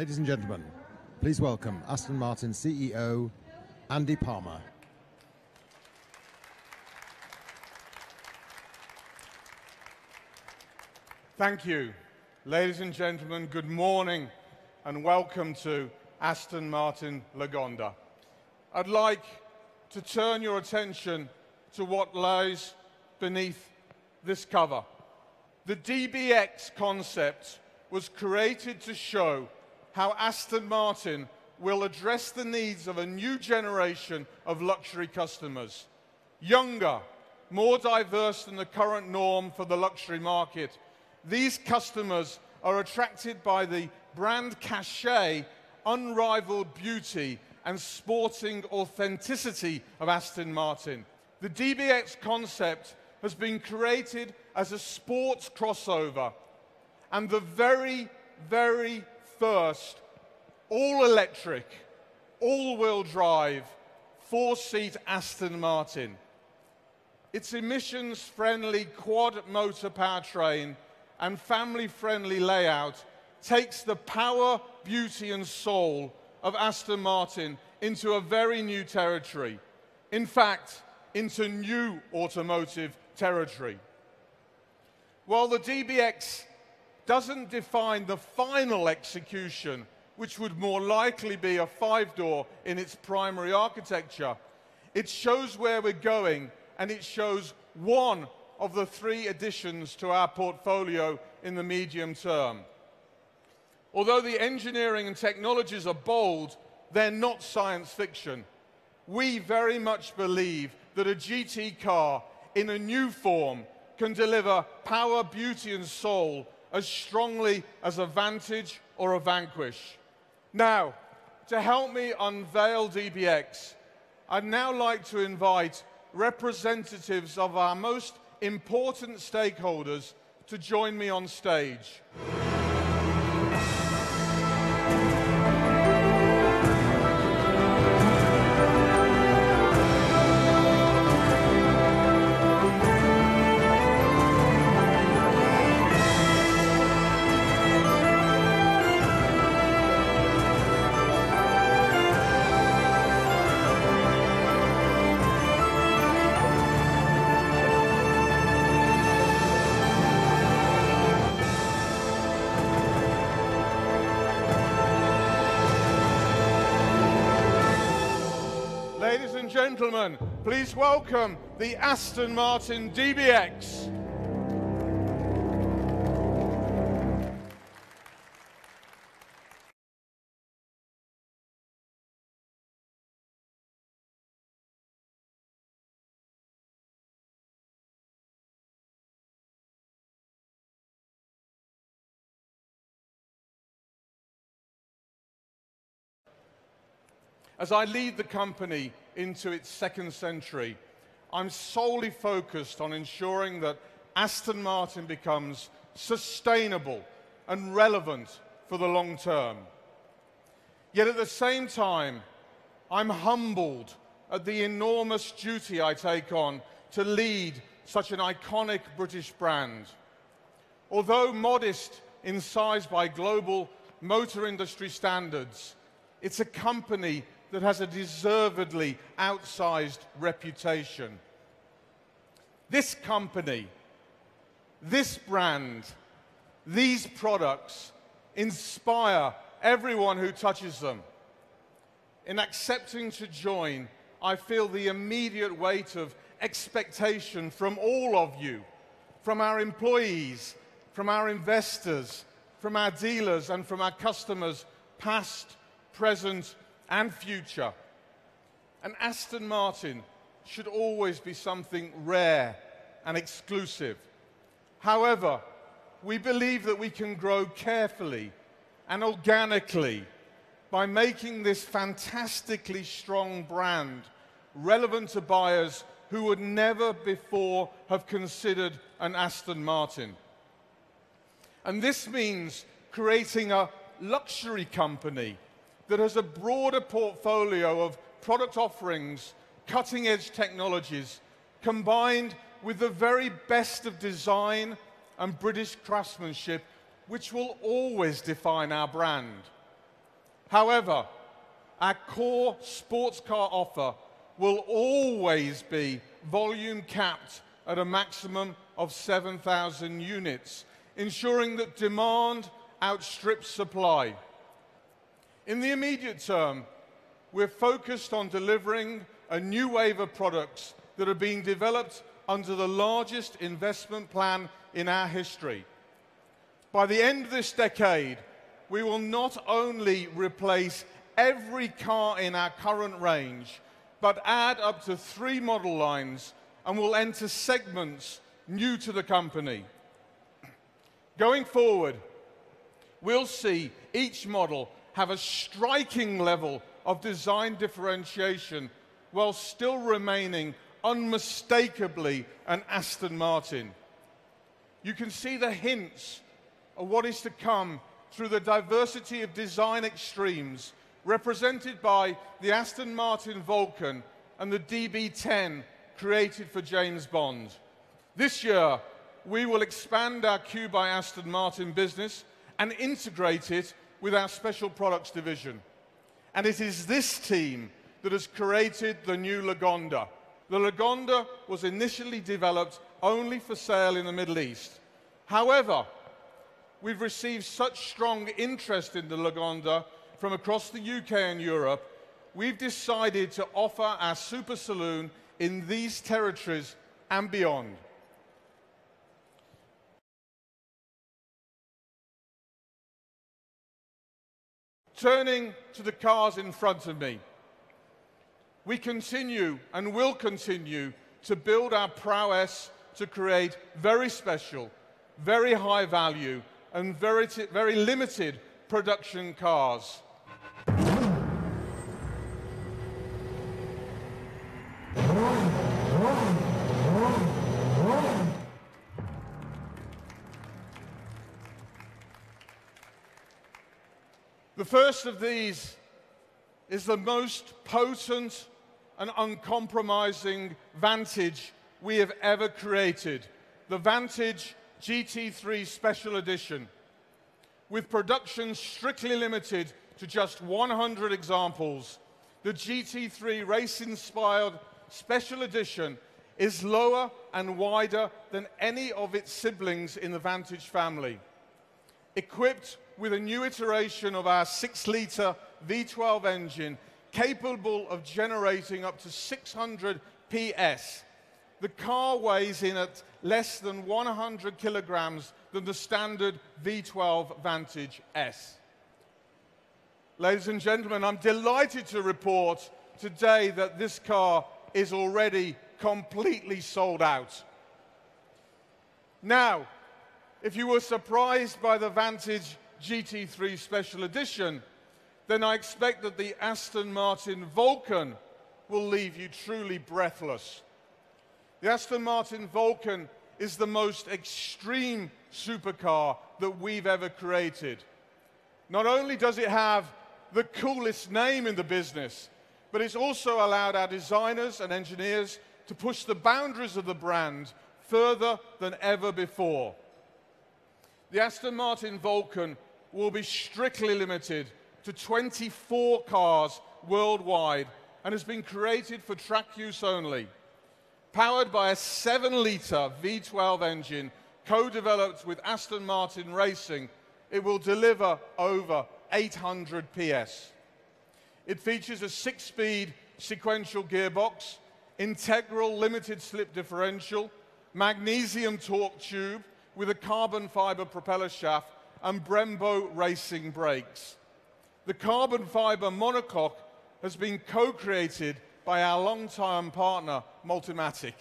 Ladies and gentlemen, please welcome Aston Martin CEO, Andy Palmer. Thank you. Ladies and gentlemen, good morning and welcome to Aston Martin Lagonda. I'd like to turn your attention to what lies beneath this cover. The DBX Concept was created to show how Aston Martin will address the needs of a new generation of luxury customers. Younger, more diverse than the current norm for the luxury market, these customers are attracted by the brand cachet, unrivaled beauty, and sporting authenticity of Aston Martin. The DBX Concept has been created as a sports crossover and the very first all-electric, all-wheel drive, four-seat Aston Martin. Its emissions-friendly quad-motor powertrain and family-friendly layout takes the power, beauty and soul of Aston Martin into a very new territory. In fact, into new automotive territory. While the DBX doesn't define the final execution, which would more likely be a five-door in its primary architecture, it shows where we're going, and it shows one of the three additions to our portfolio in the medium term. Although the engineering and technologies are bold, they're not science fiction. We very much believe that a GT car in a new form can deliver power, beauty and soul as strongly as a Vantage or a Vanquish. Now, to help me unveil DBX, I'd now like to invite representatives of our most important stakeholders to join me on stage. Ladies and gentlemen, please welcome the Aston Martin DBX. As I lead the company into its second century, I'm solely focused on ensuring that Aston Martin becomes sustainable and relevant for the long term. Yet at the same time, I'm humbled at the enormous duty I take on to lead such an iconic British brand. Although modest in size by global motor industry standards, it's a company that has a deservedly outsized reputation. This company, this brand, these products inspire everyone who touches them. In accepting to join, I feel the immediate weight of expectation from all of you, from our employees, from our investors, from our dealers and from our customers, past, present, and future. And Aston Martin should always be something rare and exclusive. However, we believe that we can grow carefully and organically by making this fantastically strong brand relevant to buyers who would never before have considered an Aston Martin. And this means creating a luxury company that has a broader portfolio of product offerings, cutting-edge technologies, combined with the very best of design and British craftsmanship, which will always define our brand. However, our core sports car offer will always be volume capped at a maximum of 7,000 units, ensuring that demand outstrips supply. In the immediate term, we're focused on delivering a new wave of products that are being developed under the largest investment plan in our history. By the end of this decade, we will not only replace every car in our current range, but add up to 3 model lines and will enter segments new to the company. Going forward, we'll see each model have a striking level of design differentiation while still remaining unmistakably an Aston Martin. You can see the hints of what is to come through the diversity of design extremes represented by the Aston Martin Vulcan and the DB10 created for James Bond. This year, we will expand our Q by Aston Martin business and integrate it with our Special Products division. And it is this team that has created the new Lagonda. The Lagonda was initially developed only for sale in the Middle East. However, we've received such strong interest in the Lagonda from across the UK and Europe, we've decided to offer our super saloon in these territories and beyond. Turning to the cars in front of me, we continue and will continue to build our prowess to create very special, very high value, and very limited production cars. The first of these is the most potent and uncompromising Vantage we have ever created, the Vantage GT3 Special Edition. With production strictly limited to just 100 examples, the GT3 race-inspired Special Edition is lower and wider than any of its siblings in the Vantage family. Equipped with a new iteration of our 6-litre V12 engine, capable of generating up to 600 PS, the car weighs in at less than 100 kilograms than the standard V12 Vantage S. Ladies and gentlemen, I'm delighted to report today that this car is already completely sold out. Now, if you were surprised by the Vantage GT3 Special Edition, then I expect that the Aston Martin Vulcan will leave you truly breathless. The Aston Martin Vulcan is the most extreme supercar that we've ever created. Not only does it have the coolest name in the business, but it's also allowed our designers and engineers to push the boundaries of the brand further than ever before. The Aston Martin Vulcan will be strictly limited to 24 cars worldwide and has been created for track use only. Powered by a 7-litre V12 engine co-developed with Aston Martin Racing, it will deliver over 800 PS. It features a 6-speed sequential gearbox, integral limited slip differential, magnesium torque tube with a carbon fiber propeller shaft and Brembo racing brakes. The carbon fiber monocoque has been co-created by our long-time partner, Multimatic.